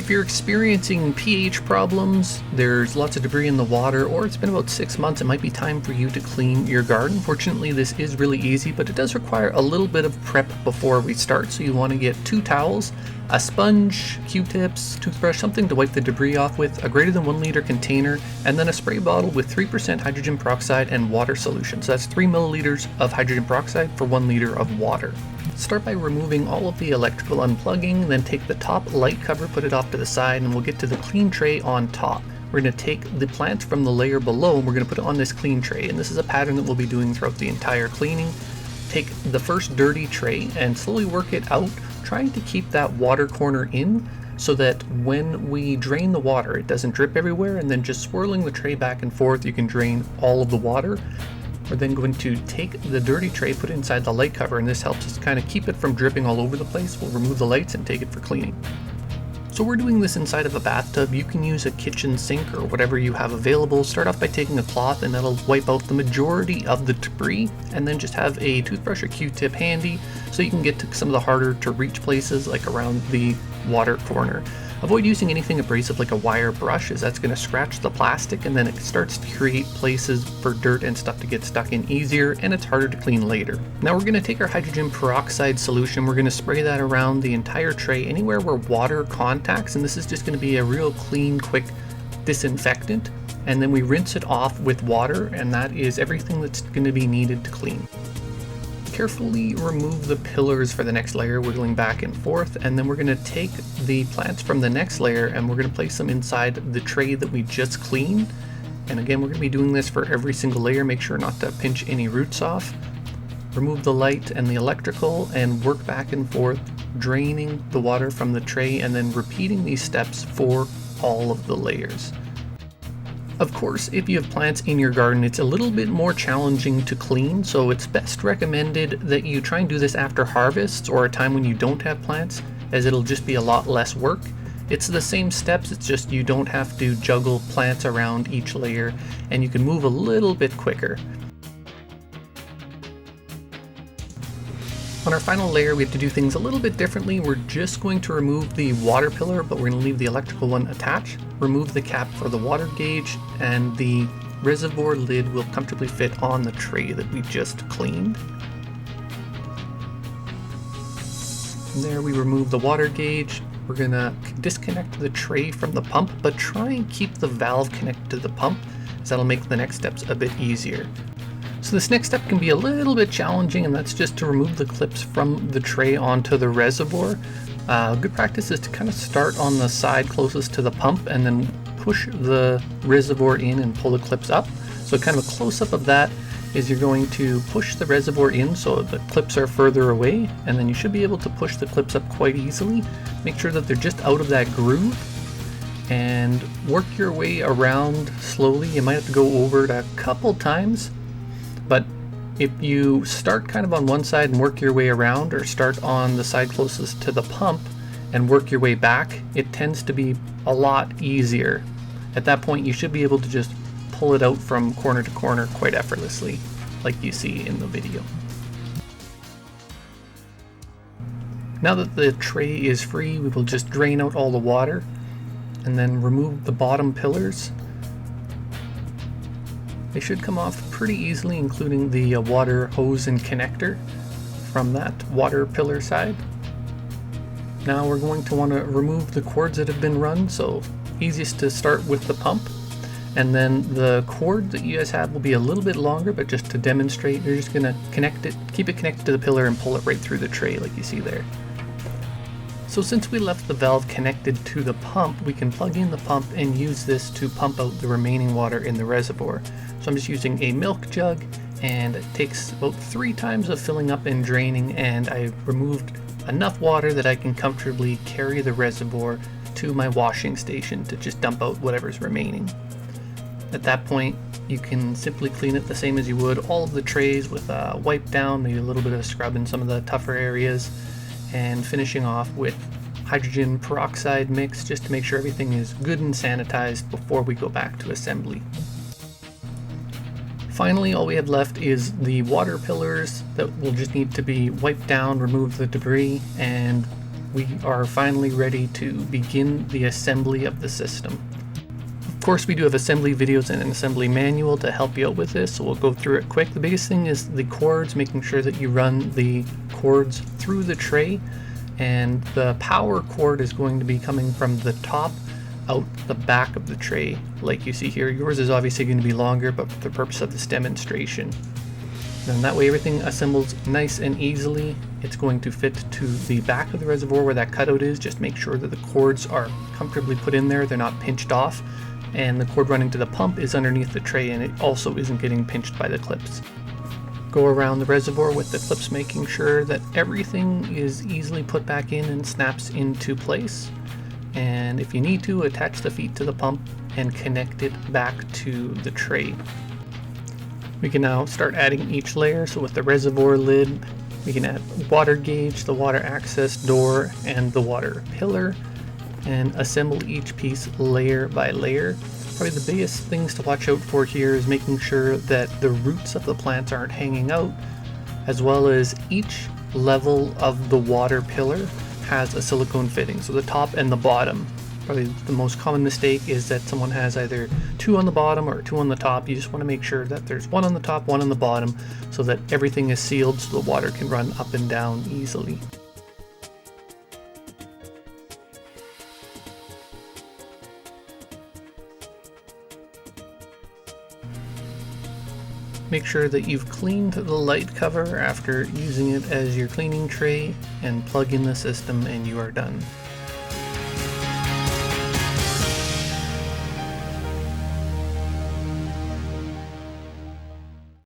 If you're experiencing pH problems, there's lots of debris in the water, or it's been about 6 months, it might be time for you to clean your garden. Fortunately, this is really easy, but it does require a little bit of prep before we start. So you want to get 2 towels, a sponge, Q-tips, toothbrush, something to wipe the debris off with, a greater than 1 liter container, and then a spray bottle with 3% hydrogen peroxide and water solution. So that's 3 milliliters of hydrogen peroxide for 1 liter of water. Start by removing all of the electrical unplugging, then take the top light cover, put it off to the side, and we'll get to the clean tray on top. We're going to take the plants from the layer below and we're going to put it on this clean tray, and this is a pattern that we'll be doing throughout the entire cleaning. Take the first dirty tray and slowly work it out, trying to keep that water corner in so that when we drain the water it doesn't drip everywhere, and then just swirling the tray back and forth you can drain all of the water. We're then going to take the dirty tray, put it inside the light cover, and this helps us kind of keep it from dripping all over the place. We'll remove the lights and take it for cleaning. So we're doing this inside of a bathtub. You can use a kitchen sink or whatever you have available. Start off by taking a cloth and that'll wipe out the majority of the debris, and then just have a toothbrush or Q-tip handy so you can get to some of the harder to reach places like around the water corner. Avoid using anything abrasive like a wire brush, as that's going to scratch the plastic and then it starts to create places for dirt and stuff to get stuck in easier, and it's harder to clean later. Now we're going to take our hydrogen peroxide solution, we're going to spray that around the entire tray anywhere where water contacts, and this is just going to be a real clean, quick disinfectant, and then we rinse it off with water, and that is everything that's going to be needed to clean. Carefully remove the pillars for the next layer, wiggling back and forth, and then we're going to take the plants from the next layer and we're going to place them inside the tray that we just cleaned. And again, we're going to be doing this for every single layer. Make sure not to pinch any roots off. Remove the light and the electrical and work back and forth, draining the water from the tray, and then repeating these steps for all of the layers. Of course, if you have plants in your garden, it's a little bit more challenging to clean, so it's best recommended that you try and do this after harvests or a time when you don't have plants, as it'll just be a lot less work. It's the same steps, it's just you don't have to juggle plants around each layer, and you can move a little bit quicker. On our final layer, we have to do things a little bit differently. We're just going to remove the water pillar, but we're going to leave the electrical one attached. Remove the cap for the water gauge, and the reservoir lid will comfortably fit on the tray that we just cleaned. From there, we remove the water gauge. We're going to disconnect the tray from the pump, but try and keep the valve connected to the pump, as that'll make the next steps a bit easier. So this next step can be a little bit challenging, and that's just to remove the clips from the tray onto the reservoir. Good practice is to kind of start on the side closest to the pump and then push the reservoir in and pull the clips up. So kind of a close-up of that is you're going to push the reservoir in so the clips are further away, and then you should be able to push the clips up quite easily. Make sure that they're just out of that groove and work your way around slowly. You might have to go over it a couple times. But if you start kind of on one side and work your way around, or start on the side closest to the pump and work your way back, it tends to be a lot easier. At that point, you should be able to just pull it out from corner to corner quite effortlessly, like you see in the video. Now that the tray is free, we will just drain out all the water and then remove the bottom pillars. They should come off pretty easily, including the water hose and connector from that water pillar side. Now we're going to want to remove the cords that have been run, so easiest to start with the pump. And then the cord that you guys have will be a little bit longer, but just to demonstrate, you're just going to connect it, keep it connected to the pillar and pull it right through the tray like you see there. So since we left the valve connected to the pump, we can plug in the pump and use this to pump out the remaining water in the reservoir. So I'm just using a milk jug, and it takes about 3 times of filling up and draining, and I removed enough water that I can comfortably carry the reservoir to my washing station to just dump out whatever's remaining. At that point, you can simply clean it the same as you would all of the trays with a wipe down, maybe a little bit of a scrub in some of the tougher areas, and finishing off with hydrogen peroxide mix just to make sure everything is good and sanitized before we go back to assembly. Finally, all we have left is the water pillars that will just need to be wiped down, remove the debris, and we are finally ready to begin the assembly of the system. Of course, we do have assembly videos and an assembly manual to help you out with this, so we'll go through it quick. The biggest thing is the cords, making sure that you run the cords through the tray, and the power cord is going to be coming from the top out the back of the tray like you see here. Yours is obviously going to be longer, but for the purpose of this demonstration. And that way everything assembles nice and easily. It's going to fit to the back of the reservoir where that cutout is. Just make sure that the cords are comfortably put in there, they're not pinched off, and the cord running to the pump is underneath the tray and it also isn't getting pinched by the clips. Go around the reservoir with the clips, making sure that everything is easily put back in and snaps into place. And if you need to, attach the feet to the pump and connect it back to the tray. We can now start adding each layer. So with the reservoir lid, we can add water gauge, the water access door, and the water pillar, and assemble each piece layer by layer. Probably the biggest things to watch out for here is making sure that the roots of the plants aren't hanging out, as well as each level of the water pillar has a silicone fitting, so the top and the bottom. Probably the most common mistake is that someone has either two on the bottom or two on the top. You just want to make sure that there's one on the top, one on the bottom, so that everything is sealed so the water can run up and down easily. Make sure that you've cleaned the light cover after using it as your cleaning tray, and plug in the system and you are done.